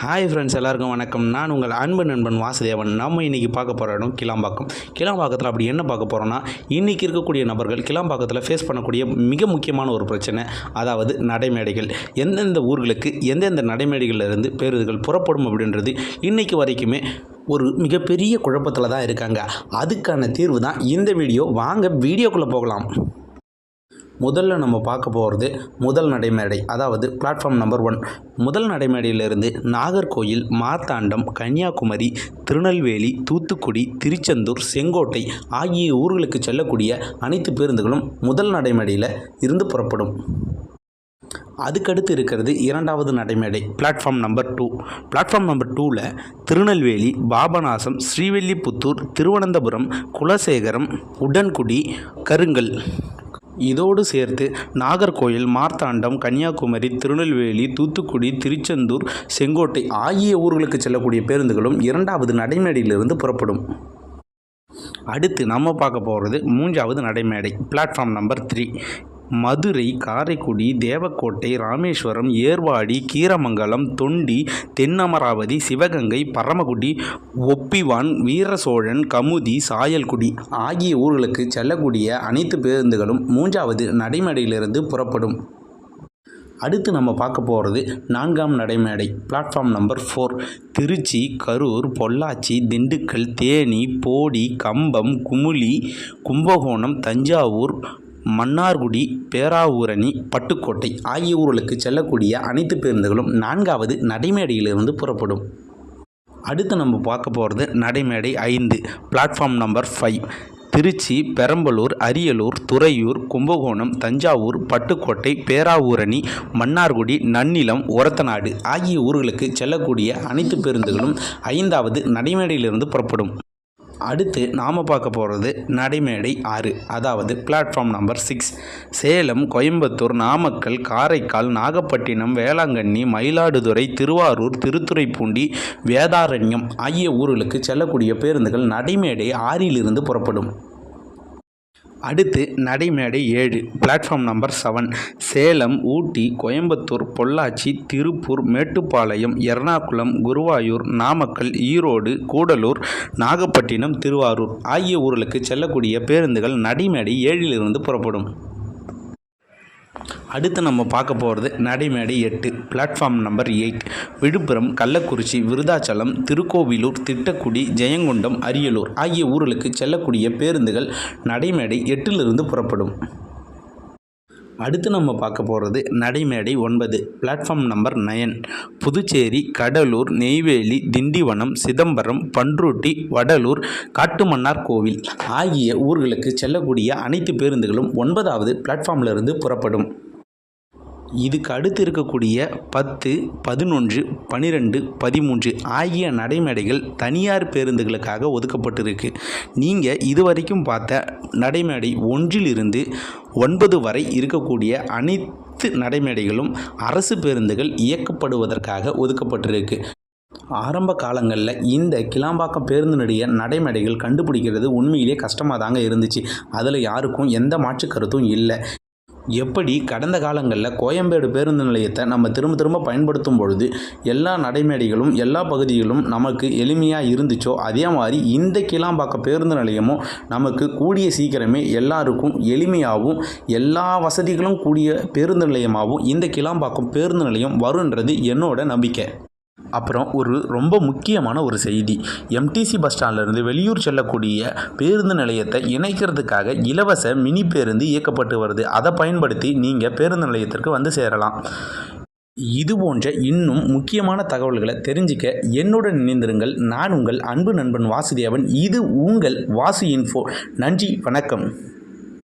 Hi friends, எல்லாருக்கும் வணக்கம். நான் உங்கள் அன்பு நண்பன் வாசுதேவன். நம்ம இன்றைக்கி பார்க்க போகிற இடம் கிளாம்பாக்கம். கிளாம்பாக்கத்தில் அப்படி என்ன பார்க்க போகிறோன்னா, இன்றைக்கி இருக்கக்கூடிய நபர்கள் கிளாம்பாக்கத்தில் ஃபேஸ் பண்ணக்கூடிய மிக முக்கியமான ஒரு பிரச்சனை, அதாவது நடைமேடைகள். எந்தெந்த ஊர்களுக்கு எந்தெந்த நடைமேடைகளிலிருந்து பேருந்துகள் புறப்படும் அப்படின்றது இன்றைக்கி வரைக்குமே ஒரு மிகப்பெரிய குழப்பத்தில் தான் இருக்காங்க. அதுக்கான தீர்வு தான் இந்த வீடியோ. வாங்க வீடியோக்குள்ளே போகலாம். முதல்ல நம்ம பார்க்க போகிறது முதல் நடைமேடை, அதாவது பிளாட்ஃபார்ம் நம்பர் 1. முதல் நடைமேடையிலிருந்து நாகர்கோயில், மார்த்தாண்டம், கன்னியாகுமரி, திருநெல்வேலி, தூத்துக்குடி, திருச்செந்தூர், செங்கோட்டை ஆகிய ஊர்களுக்கு செல்லக்கூடிய அனைத்து பேருந்துகளும் முதல் நடைமேடையில் இருந்து புறப்படும். அதுக்கடுத்து இருக்கிறது இரண்டாவது நடைமேடை, பிளாட்ஃபார்ம் நம்பர் 2. பிளாட்ஃபார்ம் நம்பர் 2ல் திருநெல்வேலி, பாபநாசம், ஸ்ரீவில்லிபுத்தூர், திருவனந்தபுரம், குலசேகரம், உடன்குடி, கருங்கல் இதோடு சேர்த்து நாகர்கோயில், மார்த்தாண்டம், கன்னியாகுமரி, திருநெல்வேலி, தூத்துக்குடி, திருச்செந்தூர், செங்கோட்டை ஆகிய ஊர்களுக்கு செல்லக்கூடிய பேருந்துகளும் இரண்டாவது நடைமேடையிலிருந்து புறப்படும். அடுத்து நம்ம பார்க்க போகிறது மூன்றாவது நடைமேடை, பிளாட்ஃபார்ம் நம்பர் 3. மதுரை, காரைக்குடி, தேவக்கோட்டை, ராமேஸ்வரம், ஏர்வாடி, கீரமங்கலம், தொண்டி, தென்னமராவதி, சிவகங்கை, பரமக்குடி, ஒப்பிவான், வீரசோழன், கமுதி, சாயல்குடி ஆகிய ஊர்களுக்கு செல்லக்கூடிய அனைத்து பேருந்துகளும் மூன்றாவது நடைமேடையிலிருந்து புறப்படும். அடுத்து நம்ம பார்க்க போகிறது நான்காம் நடைமேடை, பிளாட்ஃபார்ம் நம்பர் 4. திருச்சி, கரூர், பொள்ளாச்சி, திண்டுக்கல், தேனி, போடி, கம்பம், குமுளி, கும்பகோணம், தஞ்சாவூர், மன்னார்குடி, பேராவூரணி, பட்டுக்கோட்டை ஆகிய ஊர்களுக்கு செல்லக்கூடிய அனைத்து பேருந்துகளும் நான்காவது நடைமேடையிலிருந்து புறப்படும். அடுத்து நம்ம பார்க்க போகிறது நடைமேடை 5, பிளாட்ஃபார்ம் நம்பர் 5. திருச்சி, பெரம்பலூர், அரியலூர், துறையூர், கும்பகோணம், தஞ்சாவூர், பட்டுக்கோட்டை, பேராவூரணி, மன்னார்குடி, நன்னிலம், ஒரத்தநாடு ஆகிய ஊர்களுக்கு செல்லக்கூடிய அனைத்து பேருந்துகளும் ஐந்தாவது நடைமேடையிலிருந்து புறப்படும். அடுத்து நாம் பார்க்க போகிறது நடைமேடை 6, அதாவது பிளாட்ஃபார்ம் நம்பர் 6. சேலம், கோயம்புத்தூர், நாமக்கல், காரைக்கால், நாகப்பட்டினம், வேளாங்கண்ணி, மயிலாடுதுறை, திருவாரூர், திருத்துறைப்பூண்டி, வேதாரண்யம் ஆகிய ஊர்களுக்கு செல்லக்கூடிய பேருந்துகள் நடைமேடை 6லிருந்து புறப்படும். அடுத்து நடைமேடை 7, பிளாட்ஃபார்ம் நம்பர் 7. சேலம், ஊட்டி, கோயம்புத்தூர், பொள்ளாச்சி, திருப்பூர், மேட்டுப்பாளையம், எர்ணாகுளம், குருவாயூர், நாமக்கல், ஈரோடு, கூடலூர், நாகப்பட்டினம், திருவாரூர் ஆகிய ஊர்களுக்கு செல்லக்கூடிய பேருந்துகள் நடைமேடை 7லிருந்து புறப்படும். அடுத்து நம்ம பார்க்க போகிறது நடைமேடை 8, பிளாட்ஃபார்ம் நம்பர் 8. விழுப்புரம், கள்ளக்குறிச்சி, விருதாச்சலம், திருக்கோவிலூர், திட்டக்குடி, ஜெயங்கொண்டம், அரியலூர் ஆகிய ஊர்களுக்கு செல்லக்கூடிய பேருந்துகள் நடைமேடை 8லிருந்து புறப்படும். அடுத்து நம்ம பார்க்க போகிறது நடைமேடை 9, பிளாட்ஃபார்ம் நம்பர் 9. புதுச்சேரி, கடலூர், நெய்வேலி, திண்டிவனம், சிதம்பரம், பன்ருட்டி, வடலூர், காட்டுமன்னார் கோவில் ஆகிய ஊர்களுக்கு செல்லக்கூடிய அனைத்து பேருந்துகளும் 9வது பிளாட்ஃபார்மிலிருந்து புறப்படும். இதுக்கு அடுத்து இருக்கக்கூடிய 10, 11, 12, 13 ஆகிய நடைமேடைகள் தனியார் பேருந்துகளுக்காக ஒதுக்கப்பட்டிருக்கு. நீங்கள் இதுவரைக்கும் பார்த்த நடைமேடை 1லிருந்து 9 வரை இருக்கக்கூடிய அனைத்து நடைமேடைகளும் அரசு பேருந்துகள் இயக்கப்படுவதற்காக ஒதுக்கப்பட்டிருக்கு. ஆரம்ப காலங்களில் இந்த கிளாம்பாக்கம் பேருந்து நிலைய நடைமேடைகள் கண்டுபிடிக்கிறது உண்மையிலே கஷ்டமாக தாங்க இருந்துச்சு. அதில் யாருக்கும் எந்த மாற்று கருத்தும் இல்லை. எப்படி கடந்த காலங்களில் கோயம்பேடு பேருந்து நிலையத்தை நம்ம திரும்ப பயன்படுத்தும் பொழுது எல்லா நடைமேடைகளும் எல்லா பகுதிகளும் நமக்கு எளிமையாக இருந்துச்சோ, அதே மாதிரி இந்த கிளாம்பாக்கம் பேருந்து நிலையமும் நமக்கு கூடிய சீக்கிரமே எல்லாருக்கும் எளிமையாகவும் எல்லா வசதிகளும் கூடிய பேருந்து நிலையமாகவும் இந்த கிளாம்பாக்கம் பேருந்து நிலையம் வருன்றது என்னோட நம்பிக்கை. அப்புறம் ஒரு ரொம்ப முக்கியமான ஒரு செய்தி, எம்டிசி பஸ் ஸ்டாண்ட்லேருந்து வெளியூர் செல்லக்கூடிய பேருந்து நிலையத்தை இணைக்கிறதுக்காக இலவச மினி பேருந்து இயக்கப்பட்டு வருது. அதை பயன்படுத்தி நீங்கள் பேருந்து நிலையத்திற்கு வந்து சேரலாம். இது போன்ற இன்னும் முக்கியமான தகவல்களை தெரிஞ்சிக்க என்னுடன் இணைந்திருங்கள். நான் உங்கள் அன்பு நண்பன் வாசுதேவன். இது உங்கள் வாசு இன்ஃபோ. நன்றி, வணக்கம்.